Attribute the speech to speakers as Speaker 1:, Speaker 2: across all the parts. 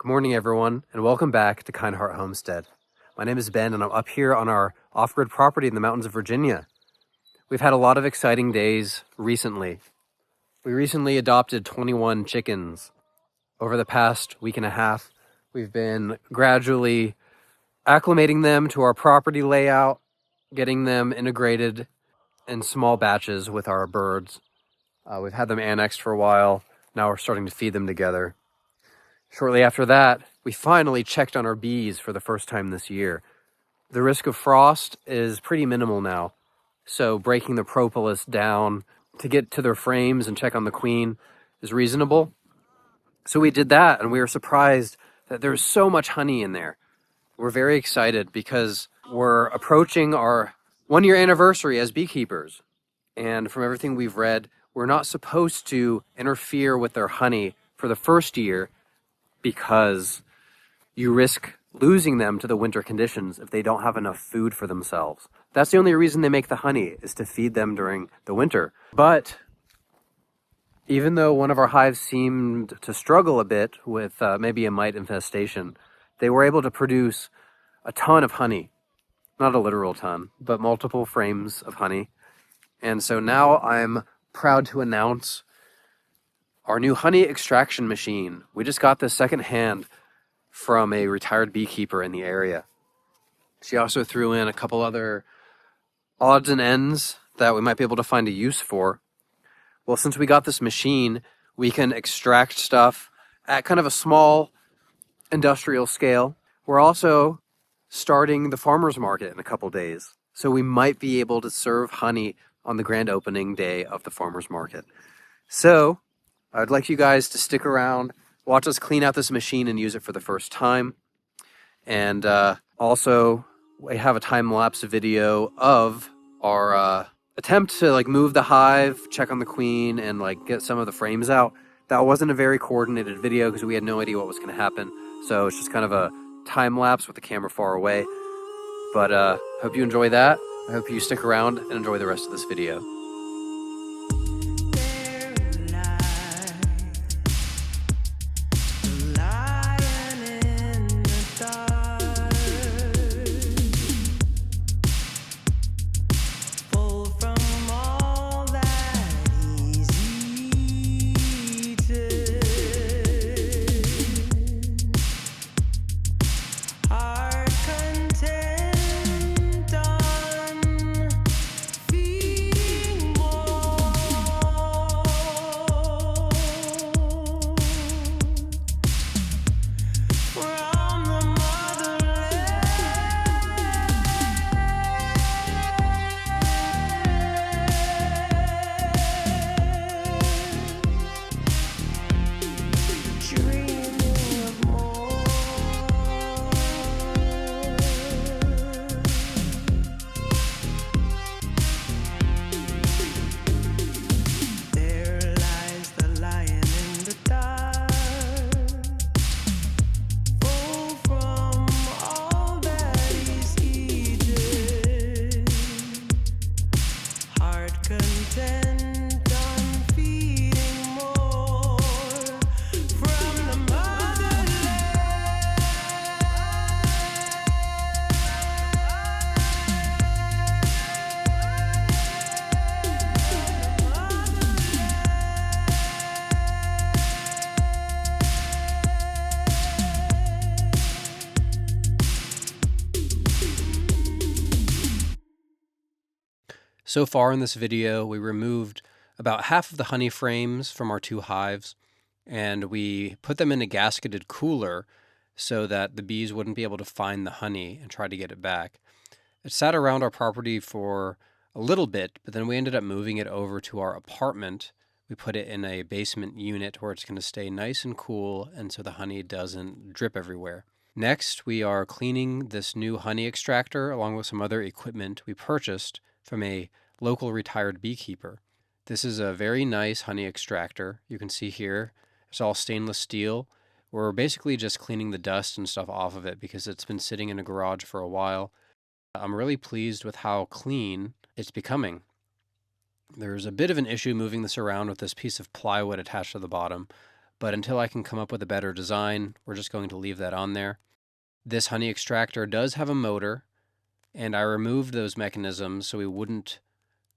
Speaker 1: Good morning, everyone, and welcome back to Kind Heart Homestead. My name is Ben, and I'm up here on our off-grid property in the mountains of Virginia. We've had a lot of exciting days recently. We recently adopted 21 chickens. Over the past week and a half, we've been gradually acclimating them to our property layout, getting them integrated in small batches with our birds. We've had them annexed for a while. Now we're starting to feed them together. Shortly after that, we finally checked on our bees for the first time this year. The risk of frost is pretty minimal now, so breaking the propolis down to get to their frames and check on the queen is reasonable. So we did that, and we were surprised that there's so much honey in there. We're very excited because we're approaching our 1-year anniversary as beekeepers. And from everything we've read, we're not supposed to interfere with their honey for the first year because you risk losing them to the winter conditions if they don't have enough food for themselves. That's the only reason they make the honey, is to feed them during the winter. But even though one of our hives seemed to struggle a bit with maybe a mite infestation, they were able to produce a ton of honey. Not a literal ton, but multiple frames of honey. And so now I'm proud to announce our new honey extraction machine. We just got this secondhand from a retired beekeeper in the area. She also threw in a couple other odds and ends that we might be able to find a use for. Well, since we got this machine, we can extract stuff at kind of a small industrial scale. We're also starting the farmer's market in a couple days, so we might be able to serve honey on the grand opening day of the farmer's market. So I'd like you guys to stick around, watch us clean out this machine and use it for the first time. And also, we have a time-lapse video of our attempt to move the hive, check on the queen, and get some of the frames out. That wasn't a very coordinated video because we had no idea what was going to happen. So it's just kind of a time-lapse with the camera far away. But hope you enjoy that. I hope you stick around and enjoy the rest of this video. So far in this video, we removed about half of the honey frames from our 2 hives, and we put them in a gasketed cooler so that the bees wouldn't be able to find the honey and try to get it back. It sat around our property for a little bit, but then we ended up moving it over to our apartment. We put it in a basement unit where it's going to stay nice and cool, and so the honey doesn't drip everywhere. Next, we are cleaning this new honey extractor along with some other equipment we purchased from a local retired beekeeper. This is a very nice honey extractor. You can see here, it's all stainless steel. We're basically just cleaning the dust and stuff off of it because it's been sitting in a garage for a while. I'm really pleased with how clean it's becoming. There's a bit of an issue moving this around with this piece of plywood attached to the bottom, but until I can come up with a better design, we're just going to leave that on there. This honey extractor does have a motor, and I removed those mechanisms so we wouldn't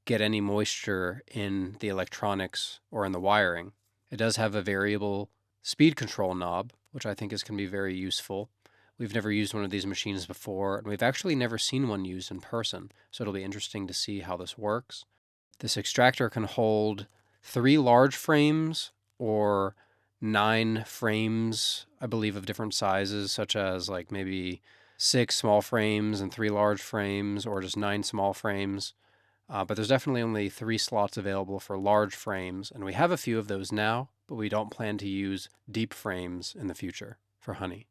Speaker 1: get any moisture in the electronics or in the wiring. It does have a variable speed control knob, which I think is going to be very useful. We've never used one of these machines before, and we've actually never seen one used in person, so it'll be interesting to see how this works. This extractor can hold 3 large frames or 9 frames, I believe, of different sizes, such as like maybe 6 small frames and 3 large frames, or just 9 small frames. But there's definitely only 3 slots available for large frames, and we have a few of those now, but we don't plan to use deep frames in the future for honey.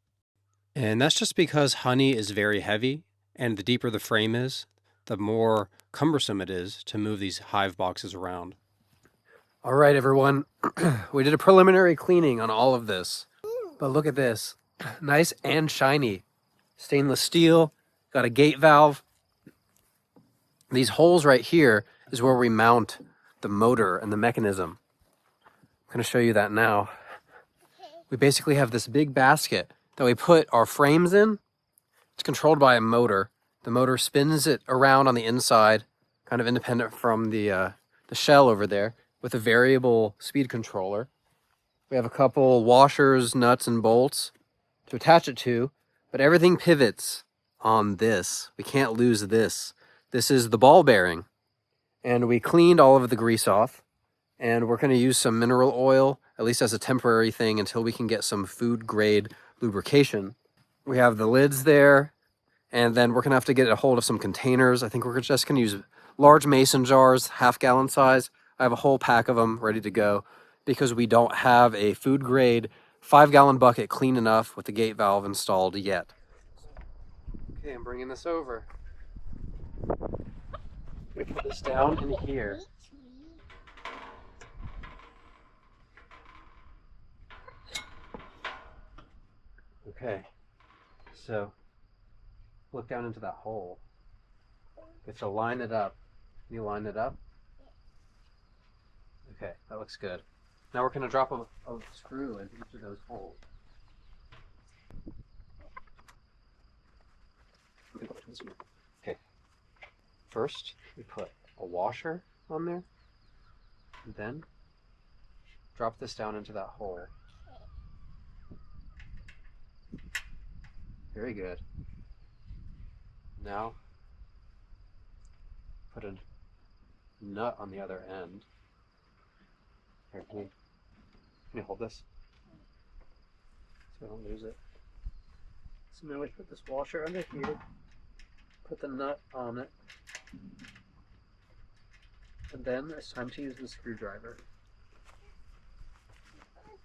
Speaker 1: And that's just because honey is very heavy, and the deeper the frame is, the more cumbersome it is to move these hive boxes around. All right, everyone. We did a preliminary cleaning on all of this, but look at this. Nice and shiny. Stainless steel, got a gate valve. These holes right here is where we mount the motor and the mechanism. I'm going to show you that now. We basically have this big basket that we put our frames in. It's controlled by a motor. The motor spins it around on the inside, kind of independent from the shell over there, with a variable speed controller. We have a couple washers, nuts, and bolts to attach it to, but everything pivots on this. We can't lose this. This is the ball bearing, and we cleaned all of the grease off, and we're going to use some mineral oil, at least as a temporary thing, until we can get some food grade lubrication. We have the lids there, and then we're going to have to get a hold of some containers. I think we're just going to use large mason jars, half-gallon size. I have a whole pack of them ready to go because we don't have a food grade 5-gallon bucket clean enough with the gate valve installed yet. Okay, I'm bringing this over. We put this down in here. Okay, so look down into that hole. You have to line it up. Can you line it up? Okay, that looks good. Now we're going to drop a screw in each of those holes. Okay, first we put a washer on there, and then drop this down into that hole. Very good. Now put a nut on the other end. Here, can you hold this so I don't lose it? So now we put this washer under here, put the nut on it, and then it's time to use the screwdriver.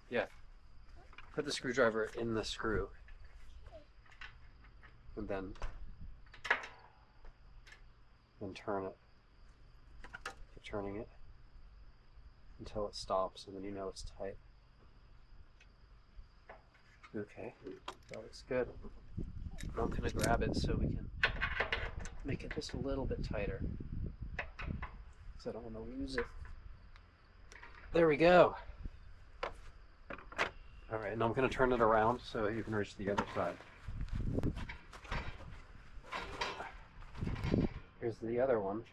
Speaker 1: Yeah, put the screwdriver in the screw, and then turn it. Keep turning it until it stops, and then you know it's tight. Okay, that looks good. I'm going to grab it so we can make it just a little bit tighter, because I don't want to lose it. There we go. All right, now I'm going to turn it around so you can reach the other side. Here's the other one.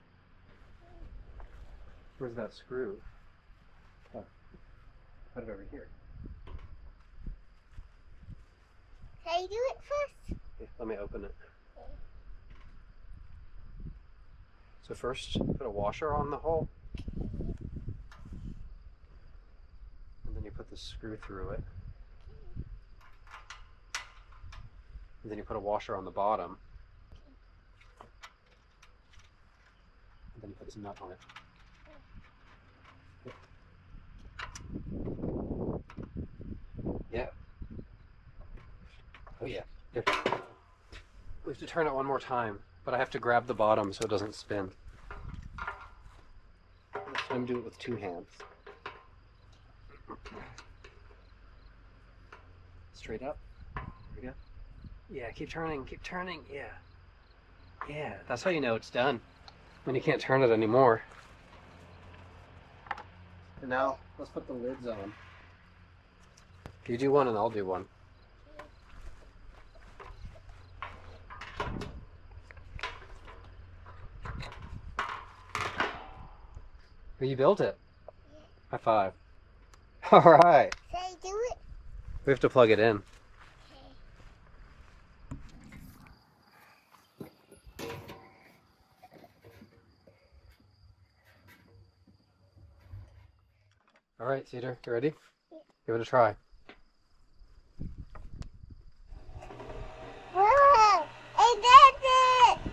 Speaker 1: Where's that screw? Oh, put it over here.
Speaker 2: Can you do it first?
Speaker 1: Okay, let me open it. So first, put a washer on the hole. And then you put the screw through it. And then you put a washer on the bottom. And then you put this nut on it. Yeah. Oh yeah. Here. We have to turn it one more time, but I have to grab the bottom so it doesn't spin. This time do it with 2 hands. Straight up. There we go. Yeah, keep turning, yeah. Yeah, that's how you know it's done, when you can't turn it anymore. And now, let's put the lids on. You do one and I'll do one. Well, you built it. High five. All right.
Speaker 2: Can I do it?
Speaker 1: We have to plug it in. All right, Cedar, you ready? Give it a try.
Speaker 2: Whoa! I did it!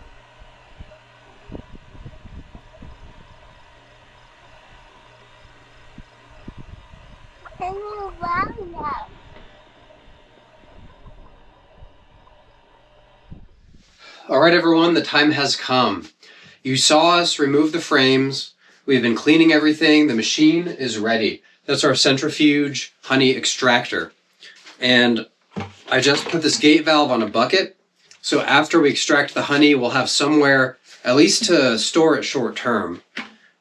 Speaker 2: Can you round up?
Speaker 1: All right, everyone, the time has come. You saw us remove the frames. We've been cleaning everything. The machine is ready. That's our centrifuge honey extractor. And I just put this gate valve on a bucket. So after we extract the honey, we'll have somewhere at least to store it short term.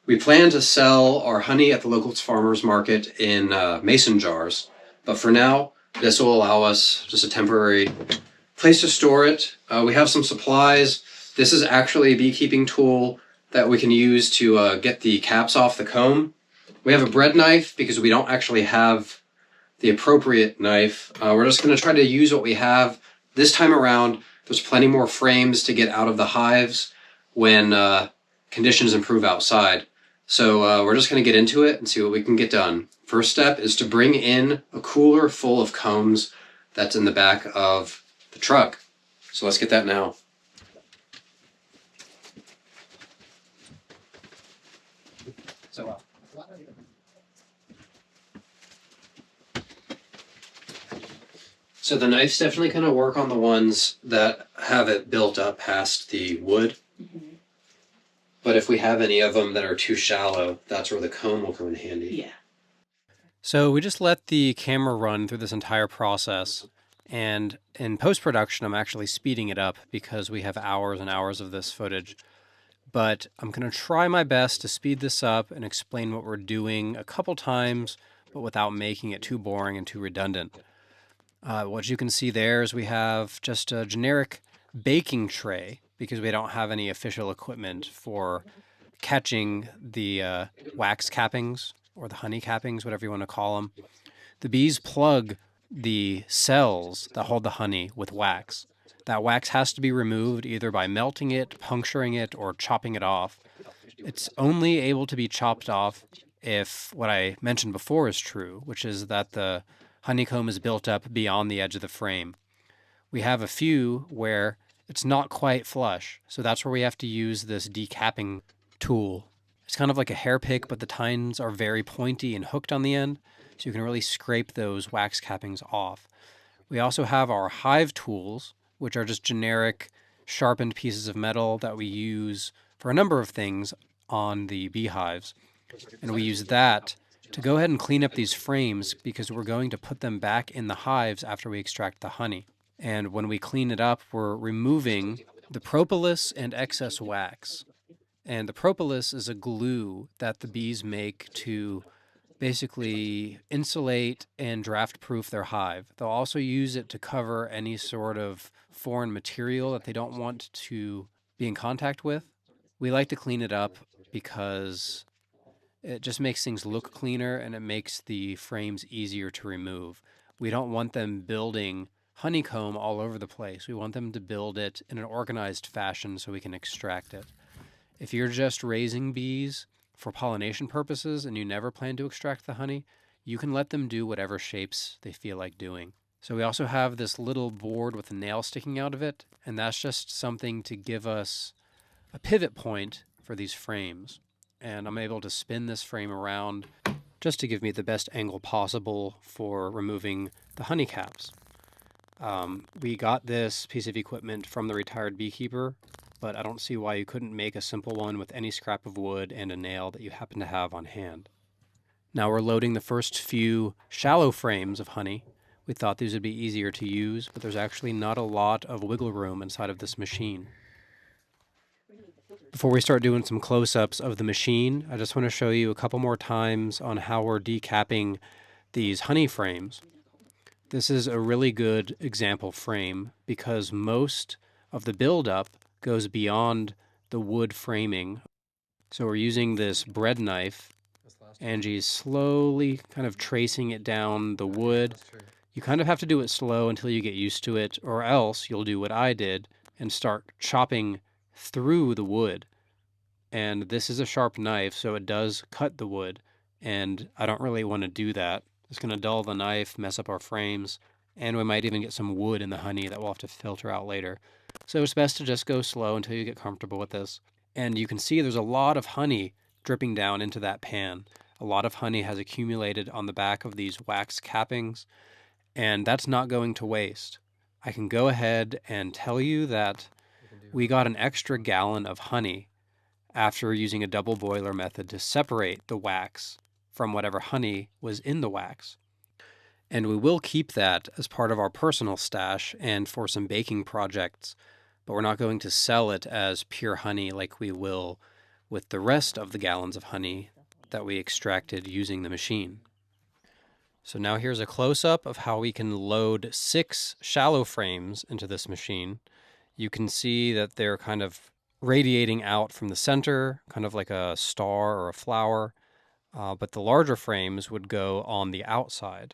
Speaker 1: We plan to sell our honey at the local farmers market in mason jars. But for now, this will allow us just a temporary place to store it. We have some supplies. This is actually a beekeeping tool that we can use to get the caps off the comb. We have a bread knife because we don't actually have the appropriate knife. We're just going to try to use what we have. This time around, there's plenty more frames to get out of the hives when conditions improve outside. So we're just going to get into it and see what we can get done. First step is to bring in a cooler full of combs that's in the back of the truck. So let's get that now. So the knife's definitely going to work on the ones that have it built up past the wood. Mm-hmm. But if we have any of them that are too shallow, that's where the comb will come in handy.
Speaker 3: Yeah.
Speaker 1: So we just let the camera run through this entire process. And in post-production, I'm actually speeding it up because we have hours and hours of this footage. But I'm going to try my best to speed this up and explain what we're doing a couple times, but without making it too boring and too redundant. What you can see there is we have just a generic baking tray because we don't have any official equipment for catching the wax cappings or the honey cappings, whatever you want to call them. The bees plug the cells that hold the honey with wax. That wax has to be removed either by melting it, puncturing it, or chopping it off. It's only able to be chopped off if what I mentioned before is true, which is that the honeycomb is built up beyond the edge of the frame. We have a few where it's not quite flush, so that's where we have to use this decapping tool. It's kind of like a hair pick, but the tines are very pointy and hooked on the end, so you can really scrape those wax cappings off. We also have our hive tools, which are just generic sharpened pieces of metal that we use for a number of things on the beehives. And we use that to go ahead and clean up these frames because we're going to put them back in the hives after we extract the honey. And when we clean it up, we're removing the propolis and excess wax. And the propolis is a glue that the bees make to basically insulate and draft-proof their hive. They'll also use it to cover any sort of foreign material that they don't want to be in contact with. We like to clean it up because it just makes things look cleaner and it makes the frames easier to remove. We don't want them building honeycomb all over the place. We want them to build it in an organized fashion so we can extract it. If you're just raising bees for pollination purposes and you never plan to extract the honey, you can let them do whatever shapes they feel like doing. So we also have this little board with a nail sticking out of it, and that's just something to give us a pivot point for these frames. And I'm able to spin this frame around just to give me the best angle possible for removing the honey caps. We got this piece of equipment from the retired beekeeper, but I don't see why you couldn't make a simple one with any scrap of wood and a nail that you happen to have on hand. Now we're loading the first few shallow frames of honey. We thought these would be easier to use, but there's actually not a lot of wiggle room inside of this machine. Before we start doing some close-ups of the machine, I just want to show you a couple more times on how we're decapping these honey frames. This is a really good example frame because most of the buildup goes beyond the wood framing. So we're using this bread knife. Angie's slowly kind of tracing it down the wood. You kind of have to do it slow until you get used to it, or else you'll do what I did and start chopping through the wood. And this is a sharp knife, so it does cut the wood, and I don't really want to do that. It's going to dull the knife, mess up our frames, and we might even get some wood in the honey that we'll have to filter out later. So it's best to just go slow until you get comfortable with this. And you can see there's a lot of honey dripping down into that pan. A lot of honey has accumulated on the back of these wax cappings, and that's not going to waste. I can go ahead and tell you that we got an extra gallon of honey after using a double boiler method to separate the wax from whatever honey was in the wax. And we will keep that as part of our personal stash and for some baking projects, but we're not going to sell it as pure honey like we will with the rest of the gallons of honey that we extracted using the machine. So now here's a close-up of how we can load 6 shallow frames into this machine. You can see that they're kind of radiating out from the center, kind of like a star or a flower, but the larger frames would go on the outside.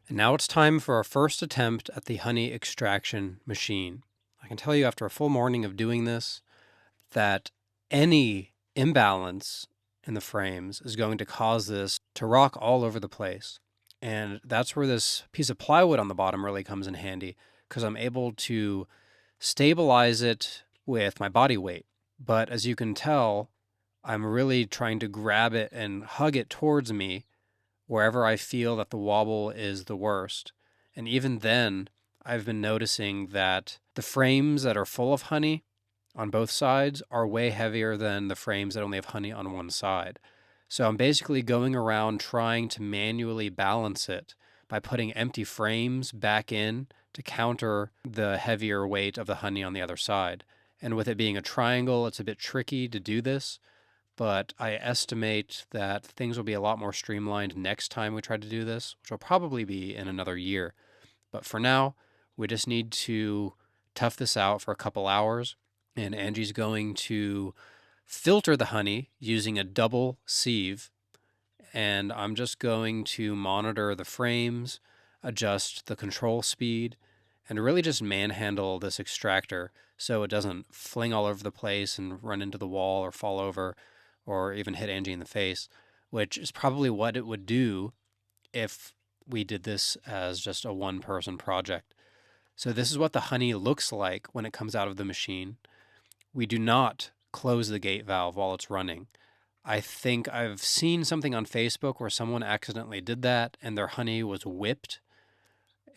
Speaker 1: And now it's time for our first attempt at the honey extraction machine. I can tell you after a full morning of doing this that any imbalance in the frames is going to cause this to rock all over the place. And that's where this piece of plywood on the bottom really comes in handy, because I'm able to stabilize it with my body weight. But as you can tell, I'm really trying to grab it and hug it towards me wherever I feel that the wobble is the worst. And even then, I've been noticing that the frames that are full of honey on both sides are way heavier than the frames that only have honey on one side. So I'm basically going around trying to manually balance it by putting empty frames back in to counter the heavier weight of the honey on the other side. And with it being a triangle, it's a bit tricky to do this, but I estimate that things will be a lot more streamlined next time we try to do this, which will probably be in another year. But for now, we just need to tough this out for a couple hours, and Angie's going to filter the honey using a double sieve, and I'm just going to monitor the frames, adjust the control speed, and really just manhandle this extractor so it doesn't fling all over the place and run into the wall or fall over or even hit Angie in the face, which is probably what it would do if we did this as just a one-person project. So this is what the honey looks like when it comes out of the machine. We do not close the gate valve while it's running. I think I've seen something on Facebook where someone accidentally did that and their honey was whipped.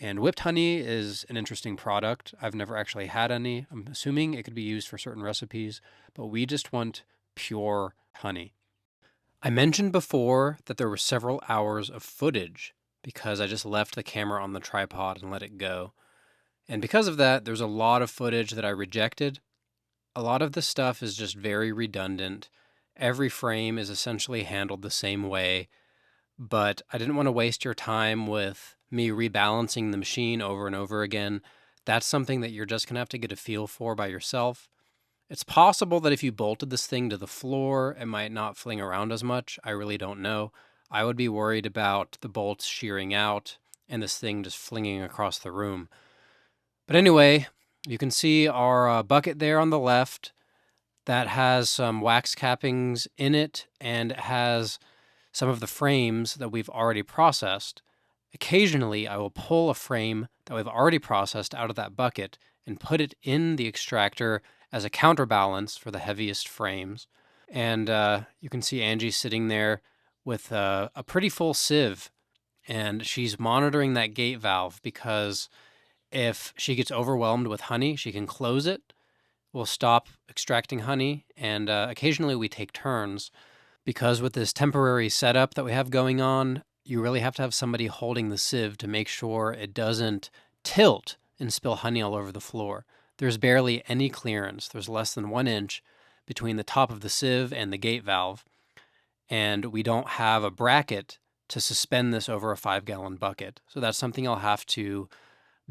Speaker 1: And whipped honey is an interesting product. I've never actually had any. I'm assuming it could be used for certain recipes, but we just want pure honey. I mentioned before that there were several hours of footage because I just left the camera on the tripod and let it go. And because of that, there's a lot of footage that I rejected. A lot of the stuff is just very redundant. Every frame is essentially handled the same way, but I didn't want to waste your time with me rebalancing the machine over and over again. That's something that you're just going to have to get a feel for by yourself. It's possible that if you bolted this thing to the floor, it might not fling around as much. I really don't know. I would be worried about the bolts shearing out and this thing just flinging across the room. But anyway, you can see our bucket there on the left that has some wax cappings in it and has some of the frames that we've already processed. Occasionally, I will pull a frame that we've already processed out of that bucket and put it in the extractor as a counterbalance for the heaviest frames. And you can see Angie sitting there with a pretty full sieve, and she's monitoring that gate valve because if she gets overwhelmed with honey, she can close it. We'll stop extracting honey, and occasionally we take turns because with this temporary setup that we have going on, you really have to have somebody holding the sieve to make sure it doesn't tilt and spill honey all over the floor. There's barely any clearance. There's less than 1 inch between the top of the sieve and the gate valve, and we don't have a bracket to suspend this over a 5-gallon bucket. So that's something I'll have to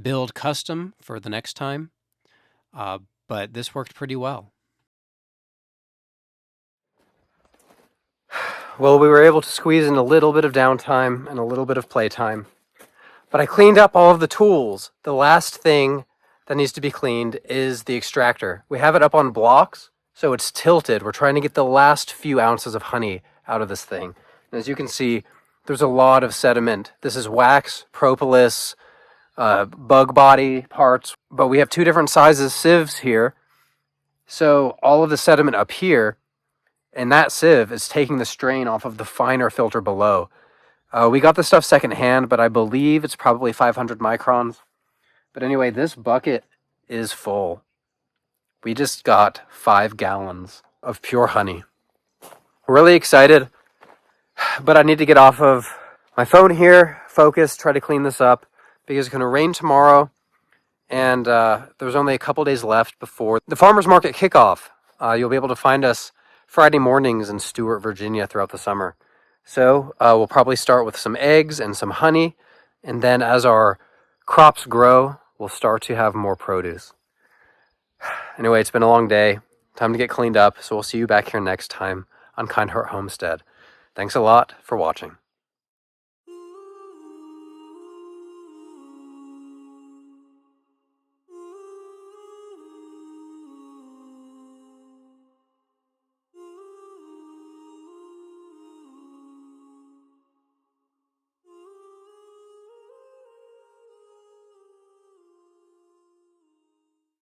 Speaker 1: build custom for the next time. But this worked pretty well. Well, we were able to squeeze in a little bit of downtime and a little bit of playtime. But I cleaned up all of the tools. The last thing that needs to be cleaned is the extractor. We have it up on blocks, so it's tilted. We're trying to get the last few ounces of honey out of this thing. And as you can see, there's a lot of sediment. This is wax, propolis, bug body parts, but we have 2 different sizes sieves here. So all of the sediment up here, and that sieve is taking the strain off of the finer filter below. We got the stuff secondhand, but I believe it's probably 500 microns. But anyway, this bucket is full. We just got 5 gallons of pure honey. We're really excited, but I need to get off of my phone here, focus, try to clean this up, because it's going to rain tomorrow, and there's only a couple days left before the farmers market kickoff. You'll be able to find us Friday mornings in Stewart, Virginia throughout the summer. So we'll probably start with some eggs and some honey, and then as our crops grow, we'll start to have more produce. Anyway, it's been a long day. Time to get cleaned up, so we'll see you back here next time on Kind Heart Homestead. Thanks a lot for watching.